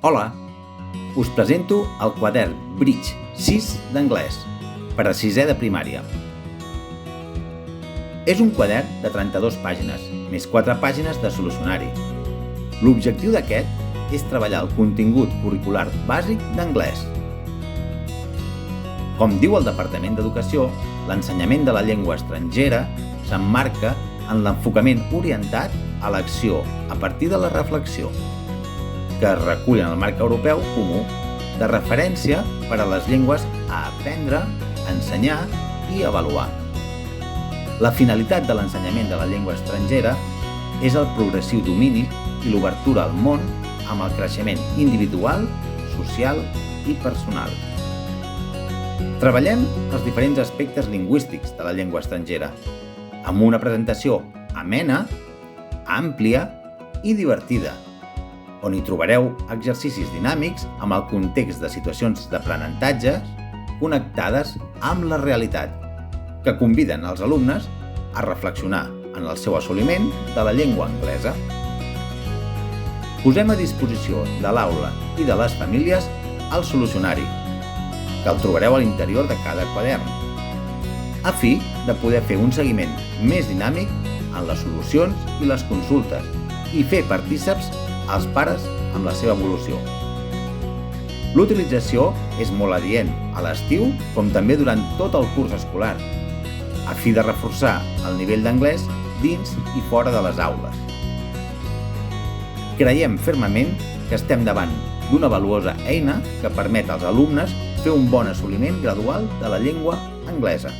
Hola! Us presento el quadern Bridge 6 d'anglès per a sisè de primària. És un quadern de 32 pàgines, més 4 pàgines de solucionari. L'objectiu d'aquest és treballar el contingut curricular bàsic d'anglès. Com diu el Departament d'Educació, l'ensenyament de la llengua estrangera s'emmarca en l'enfocament orientat a l'acció a partir de la reflexió, que es recull en el marc europeu comú de referència per a les llengües a aprendre, ensenyar i avaluar. La finalitat de l'ensenyament de la llengua estrangera és el progressiu domini i l'obertura al món amb el creixement individual, social i personal. Treballem els diferents aspectes lingüístics de la llengua estrangera, amb una presentació amena, àmplia i divertida, on hi trobareu exercicis dinàmics amb el context de situacions d'aprenentatge connectades amb la realitat, que conviden els alumnes a reflexionar en el seu assoliment de la llengua anglesa. Posem a disposició de l'aula i de les famílies el solucionari, que el trobareu a l'interior de cada quadern, a fi de poder fer un seguiment més dinàmic en les solucions i les consultes i fer partíceps als pares amb la seva evolució. L'utilització és molt adient a l'estiu com també durant tot el curs escolar, a fi de reforçar el nivell d'anglès dins i fora de les aules. Creiem fermament que estem davant d'una valuosa eina que permet als alumnes fer un bon assoliment gradual de la llengua anglesa.